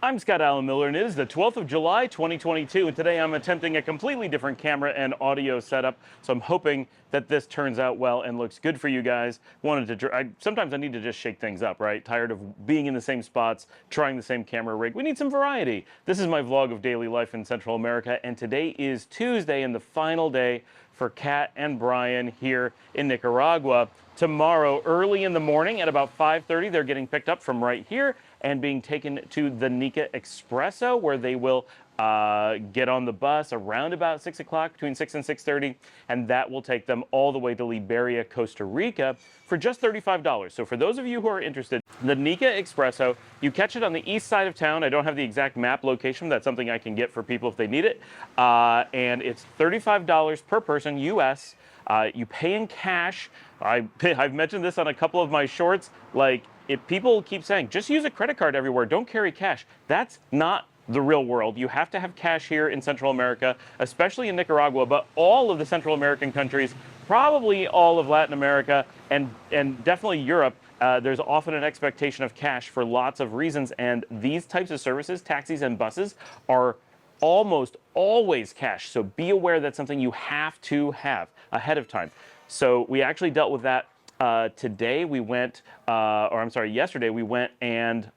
I'm Scott Allen Miller, and it is the 12th of July, 2022, and today I'm attempting a completely different camera and audio setup, so I'm hoping that this turns out well and looks good for you guys. Sometimes I need to just shake things up, right? Tired of being in the same spots, trying the same camera rig. We need some variety. This is my vlog of daily life in Central America, and today is Tuesday and the final day for Kat and Brian here in Nicaragua. Tomorrow, early in the morning at about 5:30, they're getting picked up from right here and being taken to the Nica Expresso, where they will get on the bus around about 6 o'clock, between 6 and 6:30, and that will take them all the way to Liberia, Costa Rica for just $35. So for those of you who are interested, the Nica Expresso, you catch it on the east side of town. I don't have the exact map location. That's something I can get for people if they need it. And it's $35 per person, US. You pay in cash. I've mentioned this on a couple of my shorts. Like, if people keep saying, just use a credit card everywhere, don't carry cash. That's not the real world. You have to have cash here in Central America, especially in Nicaragua, but all of the Central American countries, probably all of Latin America, and definitely Europe. There's often an expectation of cash for lots of reasons, and these types of services, taxis and buses, are almost always cash. So be aware that's something you have to have ahead of time. So we actually dealt with that today. We went, yesterday we went and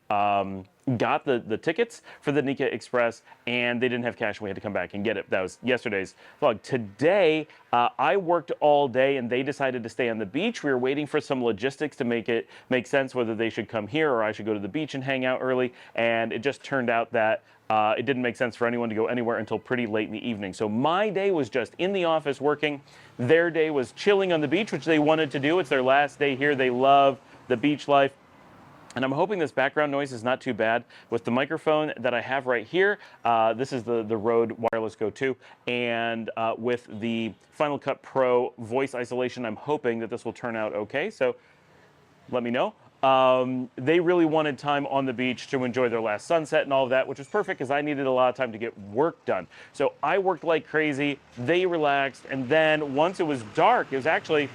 got the tickets for the Nica Express, and they didn't have cash, and we had to come back and get it. That was yesterday's vlog. Today, I worked all day, and they decided to stay on the beach. We were waiting for some logistics to make sense, whether they should come here or I should go to the beach and hang out early, and it just turned out that it didn't make sense for anyone to go anywhere until pretty late in the evening. So my day was just in the office working. Their day was chilling on the beach, which they wanted to do. It's their last day here. They love the beach life. And I'm hoping this background noise is not too bad. With the microphone that I have right here, this is the Rode Wireless Go 2, and with the Final Cut Pro voice isolation, I'm hoping that this will turn out okay. So let me know. They really wanted time on the beach to enjoy their last sunset and all of that, which was perfect because I needed a lot of time to get work done. So I worked like crazy, they relaxed, and then once it was dark, it was actually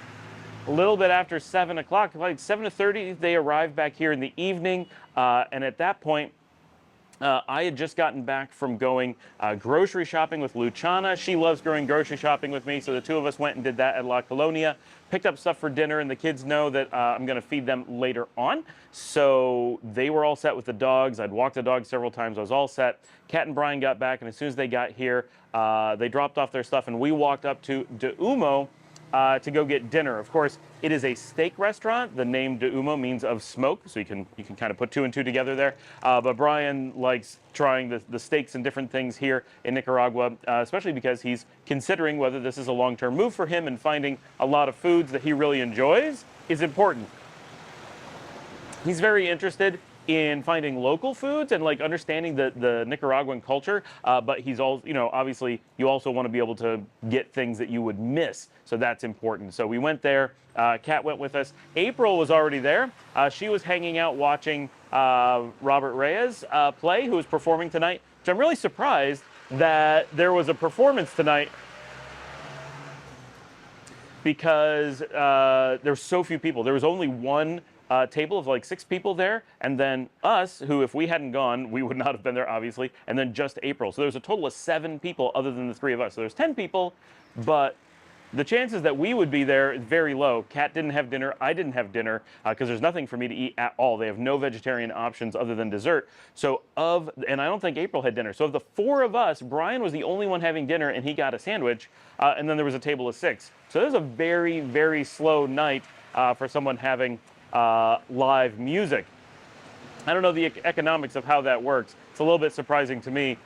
a little bit after 7 o'clock, like 7:30, they arrived back here in the evening, and at that point, I had just gotten back from going grocery shopping with Luciana. She loves going grocery shopping with me, so the two of us went and did that at La Colonia, picked up stuff for dinner, and the kids know that I'm going to feed them later on. So they were all set with the dogs. I'd walked the dogs several times. I was all set. Kat and Brian got back, and as soon as they got here, they dropped off their stuff, and we walked up to De Humo to go get dinner. Of course, it is a steak restaurant. The name De Humo means of smoke, so you can kind of put two and two together there. But Brian likes trying the steaks and different things here in Nicaragua, especially because he's considering whether this is a long-term move for him, and finding a lot of foods that he really enjoys is important. He's very interested in finding local foods and like understanding the Nicaraguan culture, but he's also, obviously you also want to be able to get things that you would miss, so that's important. So we went there. Kat went with us. April was already there. She was hanging out watching Robert Reyes play, who was performing tonight, which I'm really surprised that there was a performance tonight because there were so few people. There was only one table of like 6 people there, and then us, who if we hadn't gone, we would not have been there, obviously, and then just April. So there's a total of 7 people other than the 3 of us. So there's 10 people, but the chances that we would be there is very low. Kat didn't have dinner. I didn't have dinner because there's nothing for me to eat at all. They have no vegetarian options other than dessert. And I don't think April had dinner. So of the 4 of us, Brian was the only one having dinner, and he got a sandwich, and then there was a table of 6. So it was a very, very slow night for someone having live music. I don't know the economics of how that works. It's a little bit surprising to me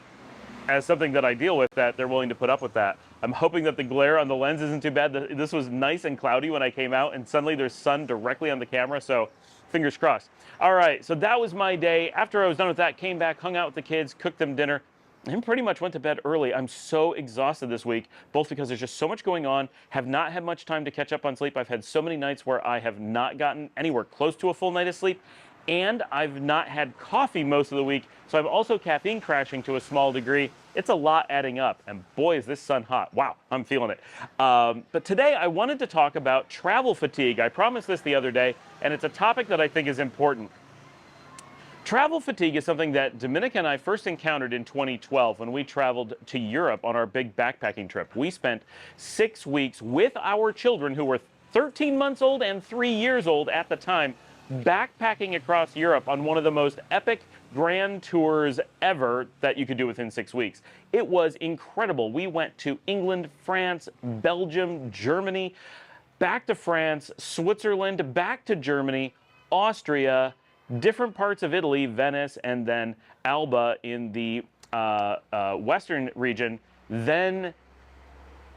as something that I deal with, that they're willing to put up with that. I'm hoping that the glare on the lens isn't too bad. This was nice and cloudy when I came out, and suddenly there's sun directly on the camera, so fingers crossed. All right, so that was my day. After I was done with that, came back, hung out with the kids, cooked them dinner, and pretty much went to bed early. I'm so exhausted this week, both because there's just so much going on, have not had much time to catch up on sleep. I've had so many nights where I have not gotten anywhere close to a full night of sleep, and I've not had coffee most of the week, so I'm also caffeine crashing to a small degree. It's a lot adding up, and boy, is this sun hot. Wow, I'm feeling it. But today I wanted to talk about travel fatigue. I promised this the other day, and it's a topic that I think is important. Travel fatigue is something that Dominica and I first encountered in 2012 when we traveled to Europe on our big backpacking trip. We spent 6 weeks with our children, who were 13 months old and 3 years old at the time, backpacking across Europe on one of the most epic grand tours ever that you could do within 6 weeks. It was incredible. We went to England, France, Belgium, Germany, back to France, Switzerland, back to Germany, Austria, different parts of Italy, Venice, and then Alba in the western region, then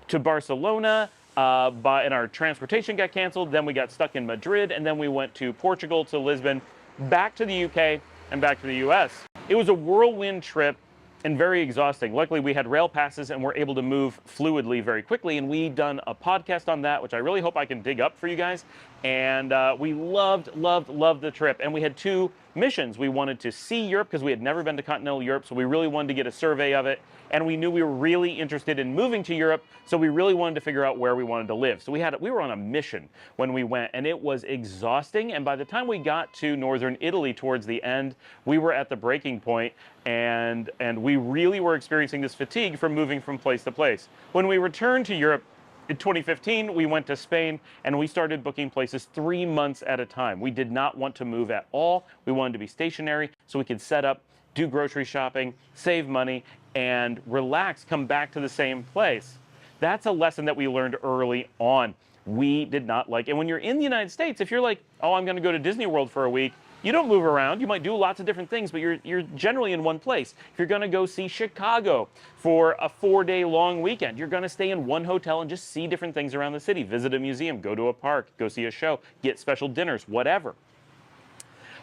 to Barcelona, and our transportation got canceled, then we got stuck in Madrid, and then we went to Portugal, to Lisbon, back to the UK, and back to the US. It was a whirlwind trip and very exhausting. Luckily, we had rail passes and were able to move fluidly very quickly, and we done a podcast on that, which I really hope I can dig up for you guys. And we loved the trip. And we had 2 missions. We wanted to see Europe because we had never been to continental Europe, so we really wanted to get a survey of it. And we knew we were really interested in moving to Europe, so we really wanted to figure out where we wanted to live. So we were on a mission when we went, and it was exhausting. And by the time we got to northern Italy towards the end, we were at the breaking point, and we really were experiencing this fatigue from moving from place to place. When we returned to Europe in 2015, we went to Spain, and we started booking places 3 months at a time. We did not want to move at all. We wanted to be stationary so we could set up, do grocery shopping, save money, and relax, come back to the same place. That's a lesson that we learned early on. We did not like, and when you're in the United States, if you're like, oh, I'm gonna go to Disney World for a week, you don't move around. You might do lots of different things, but you're generally in one place. If you're gonna go see Chicago for a 4-day long weekend, you're gonna stay in one hotel and just see different things around the city, visit a museum, go to a park, go see a show, get special dinners, whatever.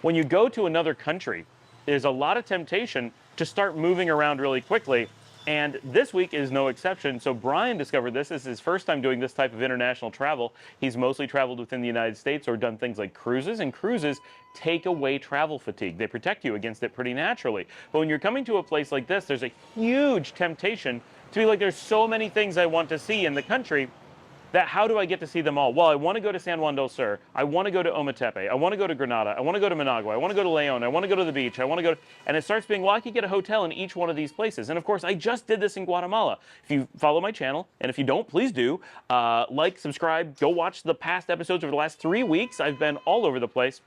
When you go to another country, there's a lot of temptation to start moving around really quickly, and this week is no exception. So Brian discovered this. This is his first time doing this type of international travel. He's mostly traveled within the United States or done things like cruises, and cruises take away travel fatigue. They protect you against it pretty naturally. But when you're coming to a place like this, there's a huge temptation to be like, there's so many things I want to see in the country, that how do I get to see them all? Well, I want to go to San Juan del Sur. I want to go to Ometepe. I want to go to Granada. I want to go to Managua. I want to go to León. I want to go to the beach. I want to go to, and it starts being, well, I could get a hotel in each one of these places. And of course, I just did this in Guatemala. If you follow my channel, and if you don't, please do, like, subscribe, go watch the past episodes over the last 3 weeks. I've been all over the place.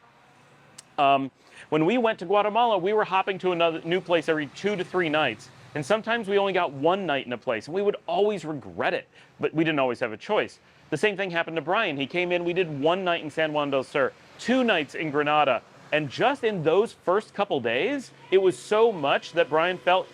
When we went to Guatemala, we were hopping to another new place every 2 to 3 nights. And sometimes we only got 1 night in a place, and we would always regret it, but we didn't always have a choice. The same thing happened to Brian. He came in, we did 1 night in San Juan del Sur, 2 nights in Granada, and just in those first couple days, it was so much that Brian felt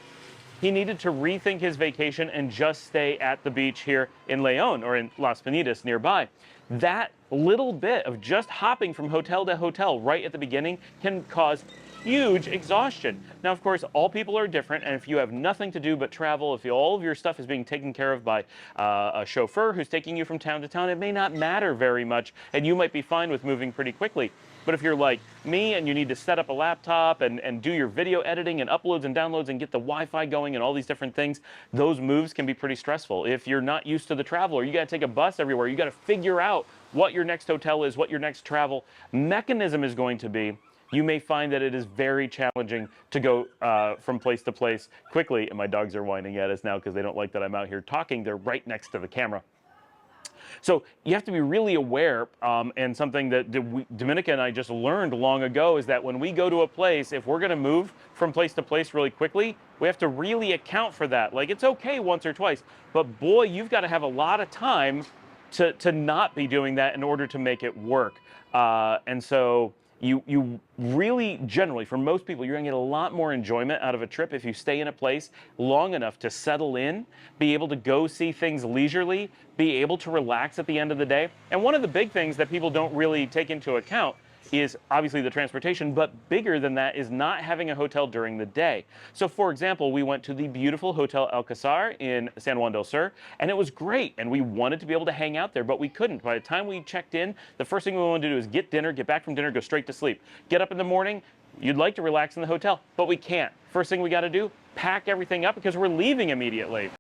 he needed to rethink his vacation and just stay at the beach here in León or in Las Pinitas nearby. That little bit of just hopping from hotel to hotel right at the beginning can cause huge exhaustion. Now, of course, all people are different, and if you have nothing to do but travel, if all of your stuff is being taken care of by a chauffeur who's taking you from town to town, it may not matter very much, and you might be fine with moving pretty quickly. But if you're like me and you need to set up a laptop and do your video editing and uploads and downloads and get the Wi-Fi going and all these different things, those moves can be pretty stressful. If you're not used to the travel, or you gotta take a bus everywhere, you gotta figure out what your next hotel is, what your next travel mechanism is going to be, you may find that it is very challenging to go from place to place quickly. And my dogs are whining at us now because they don't like that I'm out here talking. They're right next to the camera. So you have to be really aware, and something that Dominica and I just learned long ago is that when we go to a place, if we're gonna move from place to place really quickly, we have to really account for that. Like, it's okay once or twice, but boy, you've got to have a lot of time to not be doing that in order to make it work. And so you really, generally, for most people, you're gonna get a lot more enjoyment out of a trip if you stay in a place long enough to settle in, be able to go see things leisurely, be able to relax at the end of the day. And one of the big things that people don't really take into account is obviously the transportation, but bigger than that is not having a hotel during the day. So for example, we went to the beautiful Hotel Alcazar in San Juan del Sur, and it was great, and we wanted to be able to hang out there, but we couldn't. By the time we checked in, the first thing we wanted to do is get dinner, get back from dinner, go straight to sleep. Get up in the morning, you'd like to relax in the hotel, but we can't. First thing we gotta do, pack everything up because we're leaving immediately.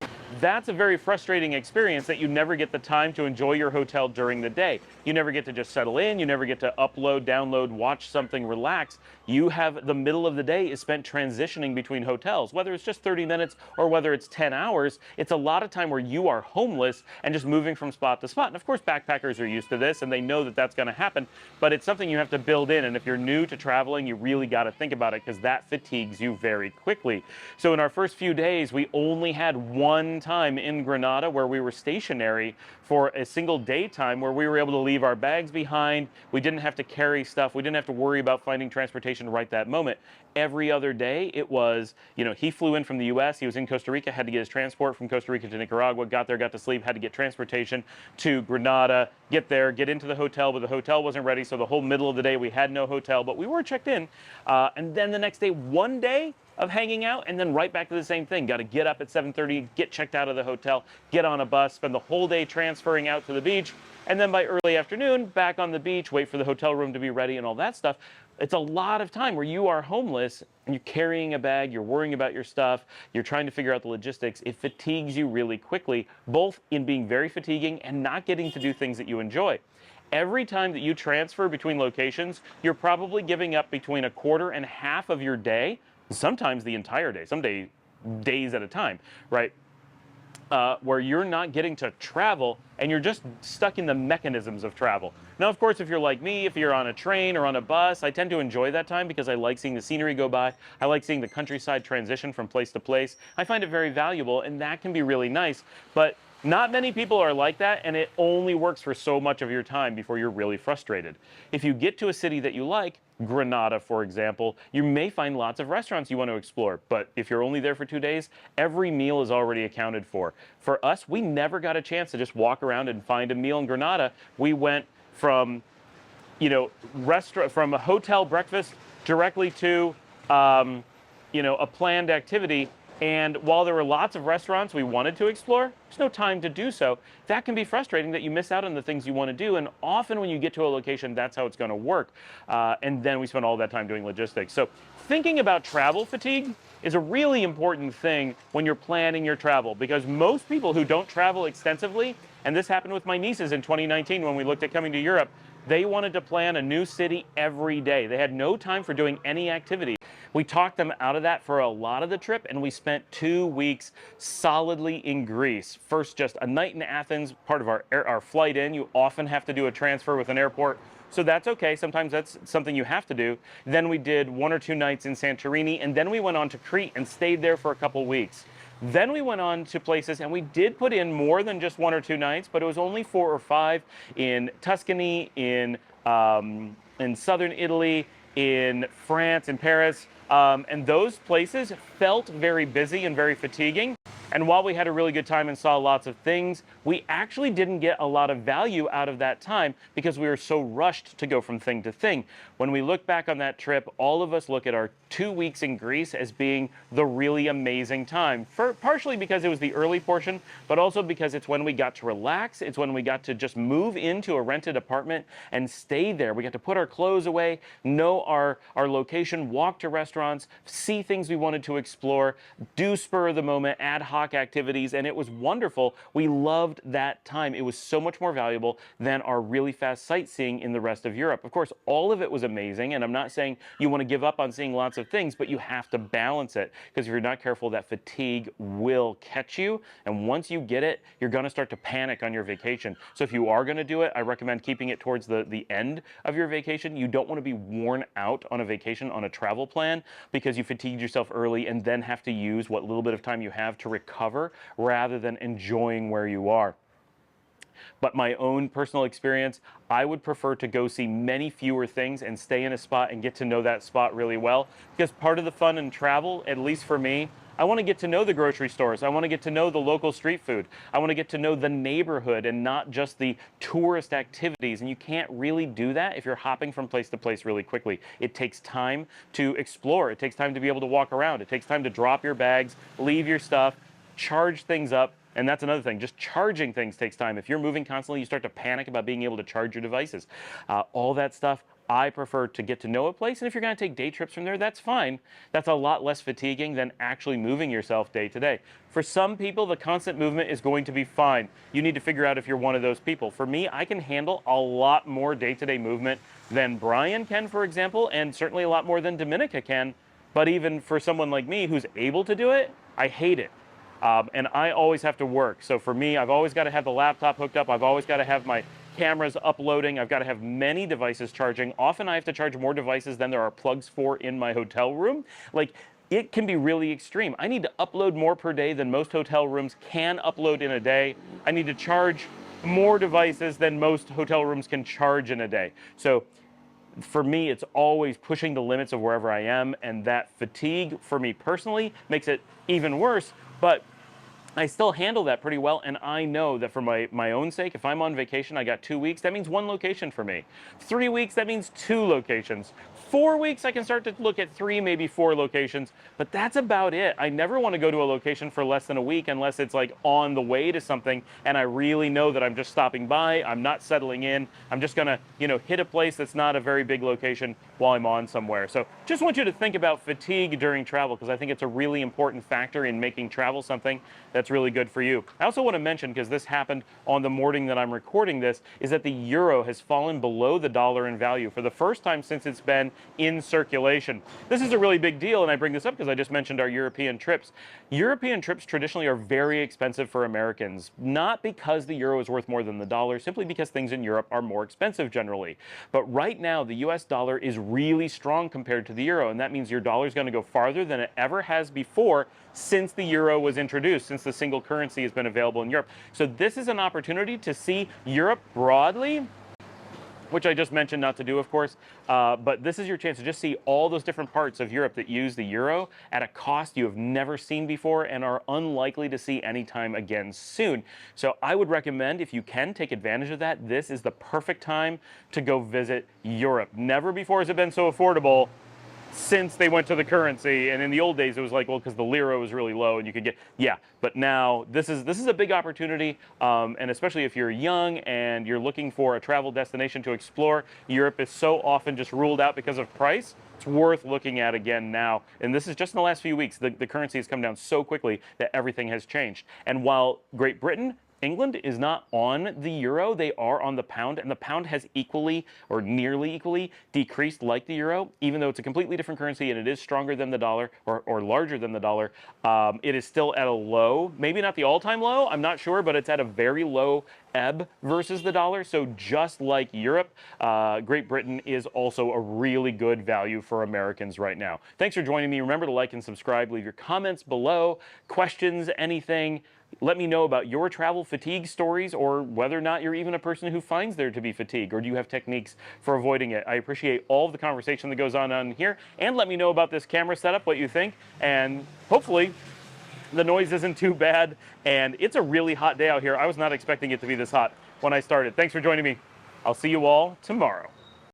that's a very frustrating experience that you never get the time to enjoy your hotel during the day. You never get to just settle in, you never get to upload, download, watch something, relax. You have the middle of the day is spent transitioning between hotels, whether it's just 30 minutes or whether it's 10 hours. It's a lot of time where you are homeless and just moving from spot to spot. And of course, backpackers are used to this and they know that that's going to happen, but it's something you have to build in. And if you're new to traveling, you really got to think about it because that fatigues you very quickly. So in our first few days, we only had one time in Granada where we were stationary for a single daytime where we were able to leave our bags behind. We didn't have to carry stuff. We didn't have to worry about finding transportation right that moment. Every other day it was, he flew in from the US, he was in Costa Rica, had to get his transport from Costa Rica to Nicaragua, got there, got to sleep, had to get transportation to Granada, get there, get into the hotel, but the hotel wasn't ready, so the whole middle of the day we had no hotel, but we were checked in. And then the next day, one day of hanging out, and then right back to the same thing. Got to get up at 7:30, get checked out of the hotel, get on a bus, spend the whole day transferring out to the beach, and then by early afternoon, back on the beach, wait for the hotel room to be ready and all that stuff. It's a lot of time where you are homeless and you're carrying a bag, you're worrying about your stuff, you're trying to figure out the logistics. It fatigues you really quickly, both in being very fatiguing and not getting to do things that you enjoy. Every time that you transfer between locations, you're probably giving up between a quarter and half of your day, sometimes the entire day, some days at a time, right? Where you're not getting to travel and you're just stuck in the mechanisms of travel. Now, of course, if you're like me, if you're on a train or on a bus, I tend to enjoy that time because I like seeing the scenery go by. I like seeing the countryside transition from place to place. I find it very valuable, and that can be really nice. But not many people are like that, and it only works for so much of your time before you're really frustrated. If you get to a city that you like, Granada, for example, you may find lots of restaurants you want to explore, but if you're only there for 2 days, every meal is already accounted for. For us, we never got a chance to just walk around and find a meal in Granada. We went from, from a hotel breakfast directly to, a planned activity. And while there were lots of restaurants we wanted to explore, there's no time to do so. That can be frustrating that you miss out on the things you want to do. And often when you get to a location, that's how it's going to work. And then we spend all that time doing logistics. So thinking about travel fatigue is a really important thing when you're planning your travel, because most people who don't travel extensively, and this happened with my nieces in 2019 when we looked at coming to Europe, they wanted to plan a new city every day. They had no time for doing any activity. We talked them out of that for a lot of the trip, and we spent 2 weeks solidly in Greece. First, just a night in Athens, part of our flight in. You often have to do a transfer with an airport, so that's okay. Sometimes that's something you have to do. Then we did 1 or 2 nights in Santorini, and then we went on to Crete and stayed there for a couple weeks. Then we went on to places, and we did put in more than just 1 or 2 nights, but it was only 4 or 5 in Tuscany, in southern Italy, in France, in Paris. And those places felt very busy and very fatiguing. And while we had a really good time and saw lots of things, we actually didn't get a lot of value out of that time because we were so rushed to go from thing to thing. When we look back on that trip, all of us look at our 2 weeks in Greece as being the really amazing time. Partially because it was the early portion, but also because it's when we got to relax. It's when we got to just move into a rented apartment and stay there. We got to put our clothes away, know our location, walk to restaurants, see things we wanted to explore, do spur of the moment, ad hoc activities, and it was wonderful. We loved that time. It was so much more valuable than our really fast sightseeing in the rest of Europe. Of course, all of it was amazing, and I'm not saying you want to give up on seeing lots of things, but you have to balance it, because if you're not careful, that fatigue will catch you, and once you get it, you're going to start to panic on your vacation. So if you are going to do it, I recommend keeping it towards the end of your vacation. You don't want to be worn out on a vacation, on a travel plan, because you fatigued yourself early and then have to use what little bit of time you have to recover rather than enjoying where you are. But my own personal experience, I would prefer to go see many fewer things and stay in a spot and get to know that spot really well. Because part of the fun in travel, at least for me, I want to get to know the grocery stores. I want to get to know the local street food. I want to get to know the neighborhood and not just the tourist activities. And you can't really do that if you're hopping from place to place really quickly. It takes time to explore. It takes time to be able to walk around. It takes time to drop your bags, leave your stuff, charge things up. And that's another thing, just charging things takes time. If you're moving constantly, you start to panic about being able to charge your devices. All that stuff I prefer to get to know a place, and if you're going to take day trips from there, that's fine. That's a lot less fatiguing than actually moving yourself day to day. For some people, the constant movement is going to be fine. You need to figure out if you're one of those people. For me, I can handle a lot more day-to-day movement than Brian can, for example, and certainly a lot more than Dominica can. But even for someone like me who's able to do it, I hate it. And I always have to work. So for me, I've always got to have the laptop hooked up. I've always got to have my cameras uploading. I've got to have many devices charging. Often I have to charge more devices than there are plugs for in my hotel room. Like, it can be really extreme. I need to upload more per day than most hotel rooms can upload in a day. I need to charge more devices than most hotel rooms can charge in a day. So for me, it's always pushing the limits of wherever I am, and that fatigue for me personally makes it even worse. But I still handle that pretty well, and I know that for my own sake, if I'm on vacation, I got 2 weeks, that means 1 location for me. 3 weeks, that means 2 locations. 4 weeks, I can start to look at 3, maybe 4 locations, but that's about it. I never want to go to a location for less than a week unless it's like on the way to something, and I really know that I'm just stopping by, I'm not settling in, I'm just gonna, hit a place that's not a very big location while I'm on somewhere. So just want you to think about fatigue during travel, because I think it's a really important factor in making travel something that's really good for you. I also want to mention, because this happened on the morning that I'm recording this, is that the euro has fallen below the dollar in value for the first time since it's been in circulation. This is a really big deal, and I bring this up because I just mentioned our European trips. European trips traditionally are very expensive for Americans, not because the euro is worth more than the dollar, simply because things in Europe are more expensive generally. But right now, the US dollar is really strong compared to the euro, and that means your dollar is going to go farther than it ever has before since the euro was introduced, since the single currency has been available in Europe. So this is an opportunity to see Europe broadly, which I just mentioned not to do, of course, but this is your chance to just see all those different parts of Europe that use the euro at a cost you have never seen before and are unlikely to see anytime again soon. So I would recommend, if you can take advantage of that, this is the perfect time to go visit Europe. Never before has it been so affordable since they went to the currency. And in the old days, it was like, well, because the lira was really low and you could get, yeah. But now this is a big opportunity, and especially if you're young and you're looking for a travel destination to explore, Europe is so often just ruled out because of price. It's worth looking at again now. And this is just in the last few weeks. The currency has come down so quickly that everything has changed. And while Great Britain, England is not on the euro, they are on the pound, and the pound has equally or nearly equally decreased like the euro, even though it's a completely different currency and it is stronger than the dollar or larger than the dollar. It is still at a low, maybe not the all-time low, I'm not sure, but it's at a very low ebb versus the dollar. So just like Europe, Great Britain is also a really good value for Americans right now. Thanks for joining me. Remember to like and subscribe, leave your comments below, questions, anything. Let me know about your travel fatigue stories, or whether or not you're even a person who finds there to be fatigue, or do you have techniques for avoiding it. I appreciate all of the conversation that goes on here, and let me know about this camera setup, what you think, and hopefully the noise isn't too bad. And it's a really hot day out here. I was not expecting it to be this hot when I started. Thanks for joining me. I'll see you all tomorrow.